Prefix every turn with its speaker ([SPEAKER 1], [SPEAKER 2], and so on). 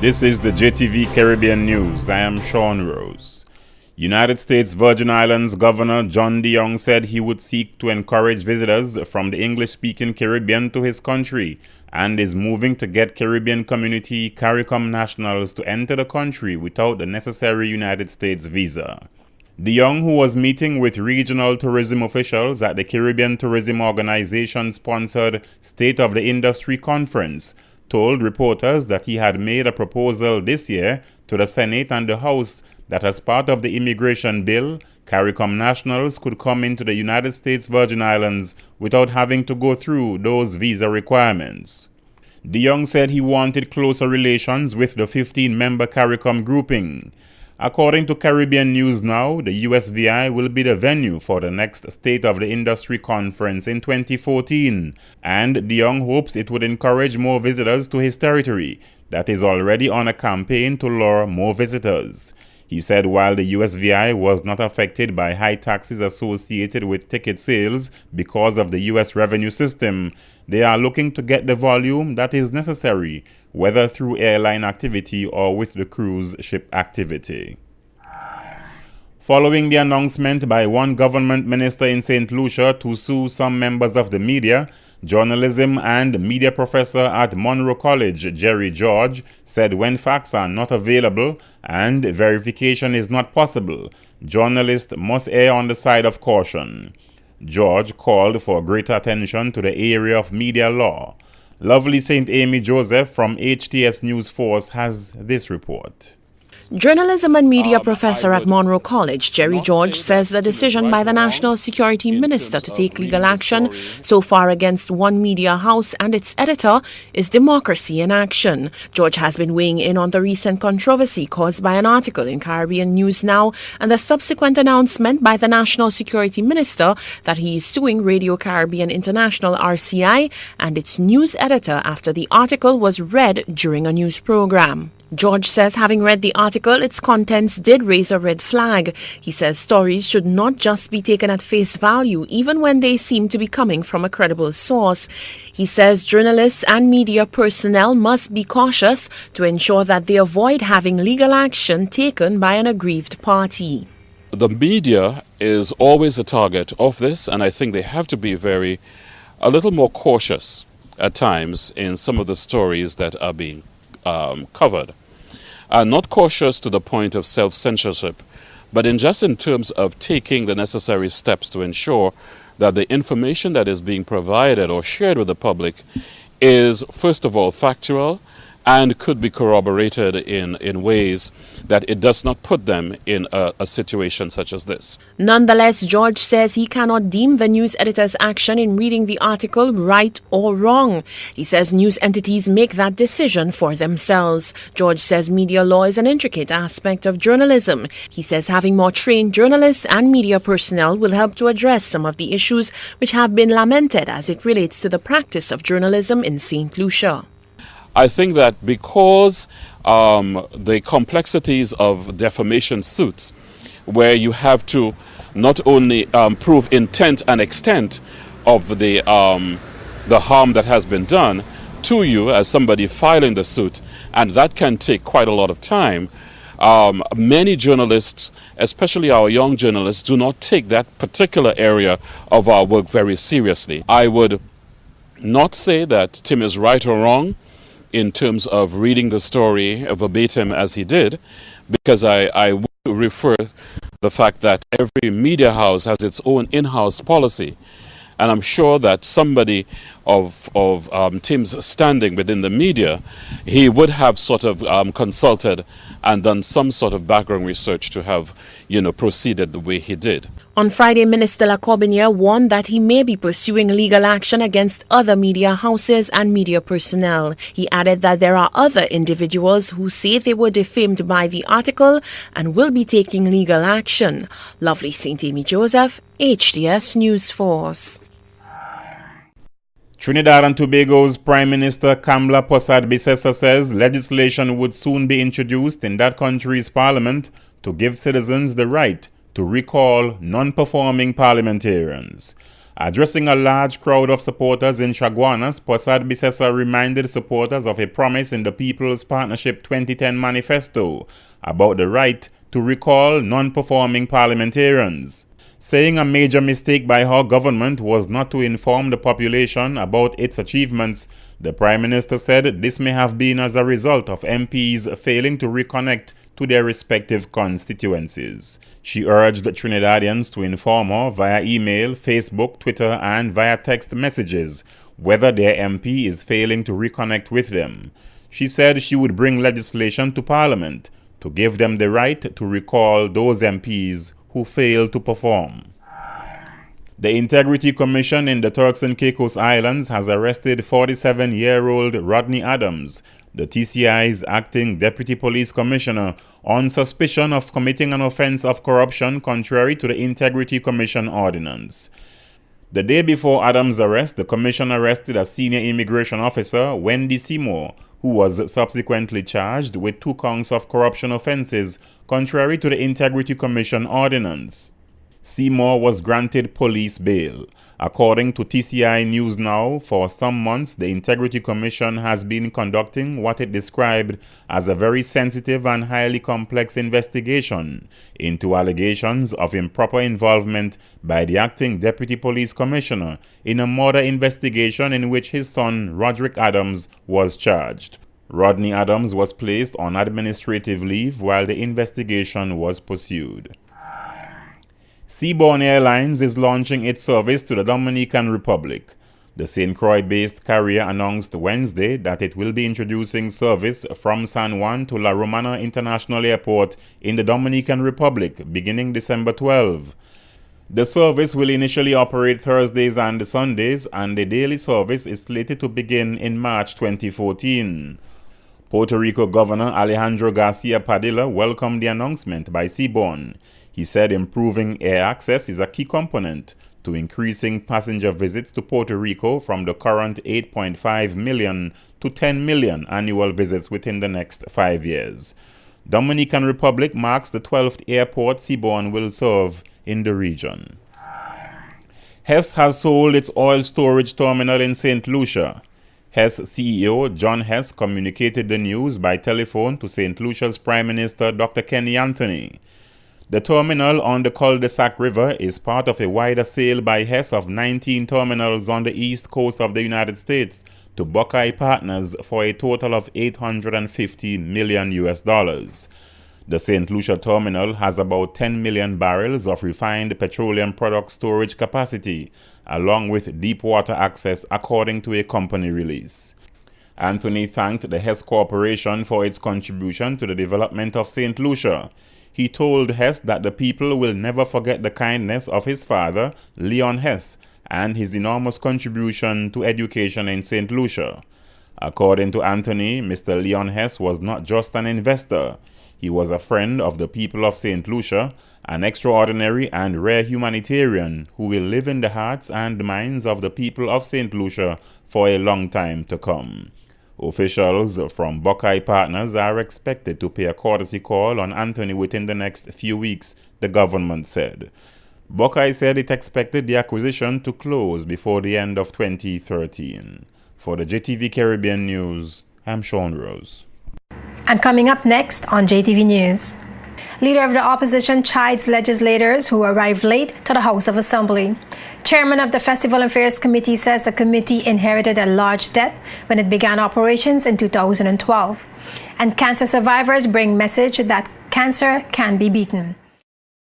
[SPEAKER 1] This is the JTV Caribbean News. I am Sean Rose. United States Virgin Islands Governor John DeYoung said he would seek to encourage visitors from the English-speaking Caribbean to his country and is moving to get Caribbean community CARICOM nationals to enter the country without the necessary United States visa. DeYoung, who was meeting with regional tourism officials at the Caribbean Tourism Organization-sponsored State of the Industry Conference, told reporters that he had made a proposal this year to the Senate and the House that as part of the immigration bill, CARICOM nationals could come into the United States Virgin Islands without having to go through those visa requirements. DeYoung said he wanted closer relations with the 15-member CARICOM grouping. According to Caribbean News Now, the USVI will be the venue for the next State of the Industry Conference in 2014, and DeYoung hopes it would encourage more visitors to his territory that is already on a campaign to lure more visitors. He said while the USVI was not affected by high taxes associated with ticket sales because of the U.S. revenue system, they are looking to get the volume that is necessary, whether through airline activity or with the cruise ship activity. Following the announcement by one government minister in St. Lucia to sue some members of the media, journalism and media professor at Monroe College, Jerry George, said when facts are not available and verification is not possible, journalists must err on the side of caution. George called for greater attention to the area of media law. Lovely St. Amy Joseph from HTS News Force has this report.
[SPEAKER 2] Journalism and media professor at Monroe College, Jerry George, says the decision by the National Security Minister to take legal action so far against one media house and its editor is democracy in action. George has been weighing in on the recent controversy caused by an article in Caribbean News Now and the subsequent announcement by the National Security Minister that he is suing Radio Caribbean International RCI and its news editor after the article was read during a news program. George says having read the article, its contents did raise a red flag. He says stories should not just be taken at face value, even when they seem to be coming from a credible source. He says journalists and media personnel must be cautious to ensure that they avoid having legal action taken by an aggrieved party.
[SPEAKER 3] The media is always a target of this, and I think they have to be a little more cautious at times in some of the stories that are being covered. Not cautious to the point of self-censorship, but in terms of taking the necessary steps to ensure that the information that is being provided or shared with the public is, first of all, factual and could be corroborated in ways that it does not put them in a situation such as this.
[SPEAKER 2] Nonetheless, George says he cannot deem the news editor's action in reading the article right or wrong. He says news entities make that decision for themselves. George says media law is an intricate aspect of journalism. He says having more trained journalists and media personnel will help to address some of the issues which have been lamented as it relates to the practice of journalism in St. Lucia.
[SPEAKER 3] I think that because the complexities of defamation suits, where you have to not only prove intent and extent of the harm that has been done to you as somebody filing the suit, and that can take quite a lot of time, many journalists, especially our young journalists, do not take that particular area of our work very seriously. I would not say that Tim is right or wrong in terms of reading the story verbatim as he did, because I would refer the fact that every media house has its own in-house policy. And I'm sure that somebody of Tim's standing within the media, he would have sort of consulted and done some sort of background research to have, proceeded the way he did.
[SPEAKER 2] On Friday, Minister Lacobinier warned that he may be pursuing legal action against other media houses and media personnel. He added that there are other individuals who say they were defamed by the article and will be taking legal action. Lovely St. Amy Joseph, HTS News Force.
[SPEAKER 1] Trinidad and Tobago's Prime Minister Kamla Persad-Bissessar says legislation would soon be introduced in that country's parliament to give citizens the right to recall non-performing parliamentarians. Addressing a large crowd of supporters in Chaguanas, Posad Bisesa reminded supporters of a promise in the People's Partnership 2010 manifesto about the right to recall non-performing parliamentarians, saying a major mistake by her government was not to inform the population about its achievements. The Prime Minister said this may have been as a result of MPs failing to reconnect to their respective constituencies. She urged Trinidadians to inform her via email, Facebook, Twitter, and via text messages whether their MP is failing to reconnect with them. She said she would bring legislation to Parliament to give them the right to recall those MPs who fail to perform. The Integrity Commission in the Turks and Caicos Islands has arrested 47-year-old Rodney Adams, the TCI's acting Deputy Police Commissioner, on suspicion of committing an offense of corruption contrary to the Integrity Commission ordinance. The day before Adams' arrest, the Commission arrested a senior immigration officer, Wendy Seymour, who was subsequently charged with 2 counts of corruption offenses contrary to the Integrity Commission ordinance. Seymour was granted police bail. According to TCI News Now, for some months, the Integrity Commission has been conducting what it described as a very sensitive and highly complex investigation into allegations of improper involvement by the acting Deputy Police Commissioner in a murder investigation in which his son, Roderick Adams, was charged. Rodney Adams was placed on administrative leave while the investigation was pursued. Seaborne Airlines is launching its service to the Dominican Republic. The St. Croix-based carrier announced Wednesday that it will be introducing service from San Juan to La Romana International Airport in the Dominican Republic beginning December 12. The service will initially operate Thursdays and Sundays, and the daily service is slated to begin in March 2014. Puerto Rico Governor Alejandro Garcia Padilla welcomed the announcement by Seaborne. He said improving air access is a key component to increasing passenger visits to Puerto Rico from the current 8.5 million to 10 million annual visits within the next 5 years. Dominican Republic marks the 12th airport Seaborne will serve in the region. Hess has sold its oil storage terminal in St. Lucia. Hess CEO John Hess communicated the news by telephone to St. Lucia's Prime Minister Dr. Kenny Anthony. The terminal on the Cul-de-Sac River is part of a wider sale by Hess of 19 terminals on the east coast of the United States to Buckeye Partners for a total of $850 million. The St. Lucia terminal has about 10 million barrels of refined petroleum product storage capacity, along with deep water access, according to a company release. Anthony thanked the Hess Corporation for its contribution to the development of St. Lucia. He told Hess that the people will never forget the kindness of his father, Leon Hess, and his enormous contribution to education in St. Lucia. According to Anthony, Mr. Leon Hess was not just an investor. He was a friend of the people of St. Lucia, an extraordinary and rare humanitarian who will live in the hearts and minds of the people of St. Lucia for a long time to come. Officials from Buckeye Partners are expected to pay a courtesy call on Anthony within the next few weeks, the government said. Buckeye said it expected the acquisition to close before the end of 2013. For the JTV Caribbean News, I'm Sean Rose.
[SPEAKER 4] And coming up next on JTV News, Leader of the Opposition chides legislators who arrived late to the House of Assembly. Chairman of the Festival Affairs Committee says the committee inherited a large debt when it began operations in 2012. And cancer survivors bring message that cancer can be beaten.